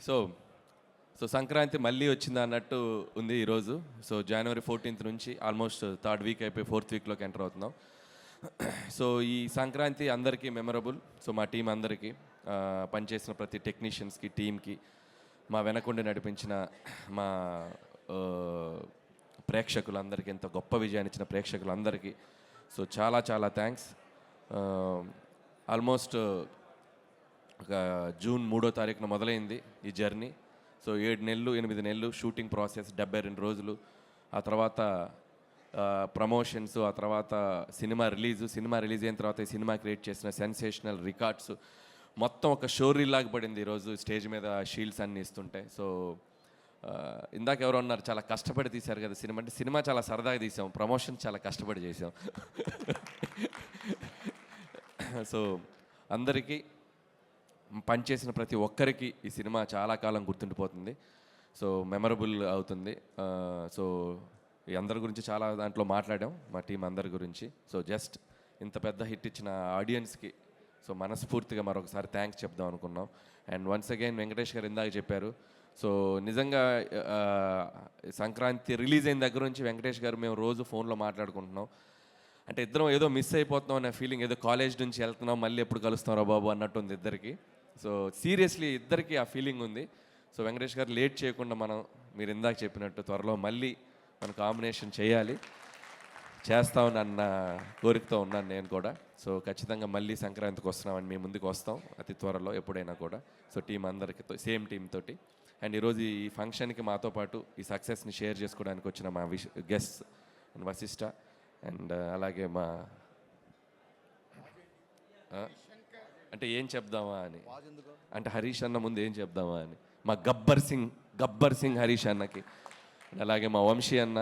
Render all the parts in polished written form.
So Sankranti మళ్ళీ వచ్చిందా అన్నట్టు ఉంది ఈరోజు. సో జనవరి 14th నుంచి ఆల్మోస్ట్ థర్డ్ వీక్ అయిపోయి ఫోర్త్ వీక్లోకి ఎంటర్ అవుతున్నాం. సో ఈ సంక్రాంతి అందరికీ మెమరబుల్. సో మా టీం అందరికీ, పనిచేసిన ప్రతి టెక్నీషియన్స్కి, టీంకి, మా వెనకుండి నడిపించిన మా ప్రేక్షకులందరికీ, ఎంత గొప్ప విజయాన్ని ఇచ్చిన ప్రేక్షకులందరికీ సో చాలా చాలా థ్యాంక్స్. ఆల్మోస్ట్ ఒక జూన్ 3వ తారీఖున మొదలైంది ఈ జర్నీ. సో 7 నెలలు 8 నెలలు షూటింగ్ ప్రాసెస్, 72 రోజులు, ఆ తర్వాత ప్రమోషన్స్, ఆ తర్వాత సినిమా రిలీజ్ అయిన తర్వాత ఈ సినిమా క్రియేట్ చేసిన సెన్సేషనల్ రికార్డ్స్ మొత్తం ఒక షోరీ లాగా పడింది ఈరోజు స్టేజ్ మీద షీల్డ్స్ అన్నీ ఇస్తుంటే. సో ఇందాక ఎవరో ఉన్నారు, చాలా కష్టపడి తీశారు కదా సినిమా. అంటే సినిమా చాలా సరదాగా తీసాం, ప్రమోషన్ చాలా కష్టపడి చేసాం. సో అందరికీ, పనిచేసిన ప్రతి ఒక్కరికి ఈ సినిమా చాలా కాలం గుర్తుండిపోతుంది. సో మెమరబుల్ అవుతుంది. సో ఈ అందరి గురించి చాలా దాంట్లో మాట్లాడాం, మా టీం అందరి గురించి. సో జస్ట్ ఇంత పెద్ద హిట్ ఇచ్చిన ఆడియన్స్కి సో మనస్ఫూర్తిగా మరొకసారి థ్యాంక్స్ చెప్దాం అనుకున్నాం. అండ్ వన్స్ అగైన్ వెంకటేష్ గారు ఇందాక చెప్పారు. సో నిజంగా సంక్రాంతి రిలీజ్ అయిన దగ్గర నుంచి వెంకటేష్ గారు మేము రోజు ఫోన్లో మాట్లాడుకుంటున్నాం. అంటే ఇద్దరం ఏదో మిస్ అయిపోతున్నాం అనే ఫీలింగ్, ఏదో కాలేజ్ నుంచి వెళ్తున్నాం మళ్ళీ ఎప్పుడు కలుస్తాం రా బాబు అన్నట్టు ఉంది ఇద్దరికి. సో సీరియస్లీ ఇద్దరికి ఆ ఫీలింగ్ ఉంది. సో వెంకటేష్ గారు లేట్ చేయకుండా మనం, మీరు ఇందాక చెప్పినట్టు త్వరలో మళ్ళీ మన కాంబినేషన్ చేస్తామన్న కోరికతో ఉన్నాను నేను కూడా. సో ఖచ్చితంగా మళ్ళీ సంక్రాంతికి వస్తున్నామని మీ ముందుకు వస్తాం అతి త్వరలో, ఎప్పుడైనా కూడా. సో టీం అందరికీ, సేమ్ టీమ్ తోటి. అండ్ ఈరోజు ఈ ఫంక్షన్కి మాతో పాటు ఈ సక్సెస్ని షేర్ చేసుకోవడానికి వచ్చిన మా గెస్ట్ వశిష్ట, అండ్ అలాగే మా అంటే ఏం చెప్దామా అని, అంటే హరీష్ అన్న ముందు ఏం చెప్దామా అని, మా గబ్బర్ సింగ్ హరీష్ అన్నకి, అలాగే మా వంశీ అన్న.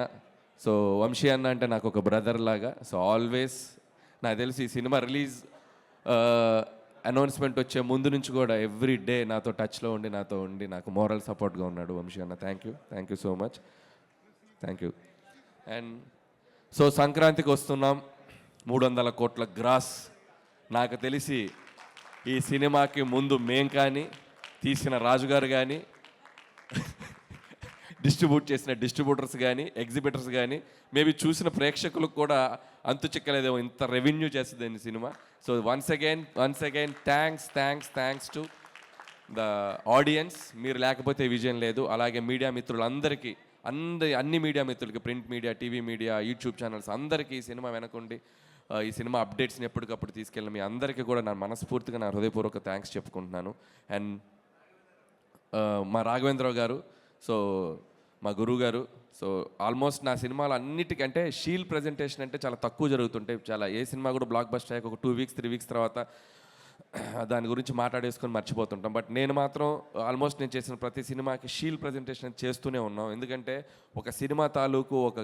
సో వంశీ అన్న అంటే నాకు ఒక బ్రదర్ లాగా. సో ఆల్వేస్ నాకు తెలిసి ఈ సినిమా రిలీజ్ అనౌన్స్మెంట్ వచ్చే ముందు నుంచి కూడా ఎవ్రీ డే నాతో టచ్లో ఉండి నాకు మోరల్ సపోర్ట్గా ఉన్నాడు వంశీ అన్న. Thank you so much, thank you. And so సంక్రాంతికి వస్తున్నాం, 300 కోట్ల గ్రాస్. నాకు తెలిసి ఈ సినిమాకి ముందు మేం కానీ, తీసిన రాజుగారు కానీ, డిస్ట్రిబ్యూట్ చేసిన డిస్ట్రిబ్యూటర్స్ కానీ, ఎగ్జిబిటర్స్ కానీ, మేబీ చూసిన ప్రేక్షకులకు కూడా అంతు చిక్కలేదేమో ఇంత రెవెన్యూ చేస్తుంది ఈ cinema. So once again thanks to the audience. మీరు లేకపోతే విజయం లేదు. అలాగే మీడియా మిత్రులందరికీ, అన్ని మీడియా మిత్రులకి, print media, TV media, YouTube channels అందరికీ ఈ సినిమా వెనకుండి ఈ సినిమా అప్డేట్స్ని ఎప్పటికప్పుడు తీసుకెళ్ళిన మీ అందరికీ కూడా నా మనస్ఫూర్తిగా నా హృదయపూర్వక థ్యాంక్స్ చెప్పుకుంటున్నాను. అండ్ మా రాఘవేంద్రరావు గారు, సో మా గురువు గారు. సో ఆల్మోస్ట్ నా సినిమాలు అన్నిటికంటే షీల్ ప్రజెంటేషన్ అంటే చాలా తక్కువ జరుగుతుంటాయి. ఏ సినిమా కూడా బ్లాక్ బస్టర్ అయ్యాక ఒక 2 వీక్స్ 3 వీక్స్ తర్వాత దాని గురించి మాట్లాడేసుకొని మర్చిపోతుంటాం. బట్ నేను మాత్రం ఆల్మోస్ట్ నేను చేసిన ప్రతి సినిమాకి షీల్ ప్రజెంటేషన్ చేస్తూనే ఉన్నాం. ఎందుకంటే ఒక సినిమా తాలూకు ఒక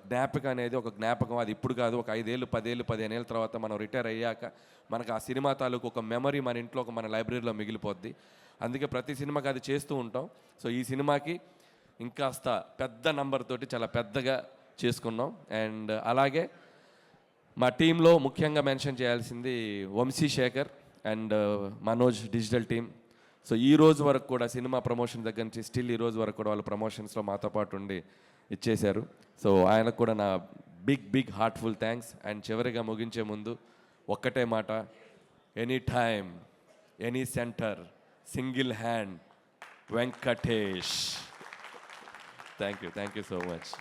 జ్ఞాపకం అది ఇప్పుడు కాదు, ఒక 5 ఏళ్ళు 10 ఏళ్ళు 15 ఏళ్ళ తర్వాత మనం రిటైర్ అయ్యాక మనకు ఆ సినిమా తాలూకు ఒక మెమరీ మన ఇంట్లో, మన లైబ్రరీలో మిగిలిపోద్ది. అందుకే ప్రతి సినిమాకి అది చేస్తూ ఉంటాం. సో ఈ సినిమాకి ఇంకాస్త పెద్ద నంబర్ తోటి చాలా పెద్దగా చేసుకున్నాం. అండ్ అలాగే మా టీంలో ముఖ్యంగా మెన్షన్ చేయాల్సింది Vamshi Shekhar and Manoj digital team. So ఈ రోజు వరకు కూడా సినిమా ప్రమోషన్ దగ్గర నుంచి స్టిల్ ఈ రోజు వరకు కూడా వాళ్ళ ప్రమోషన్స్లో మాతో పాటు ఉండి ఇచ్చేశారు. సో ఆయనకు కూడా నా బిగ్ హార్ట్ఫుల్ థ్యాంక్స్. అండ్ చివరిగా ముగించే ముందు ఒక్కటే మాట, any time any centre single hand Venkatesh. Thank you so much.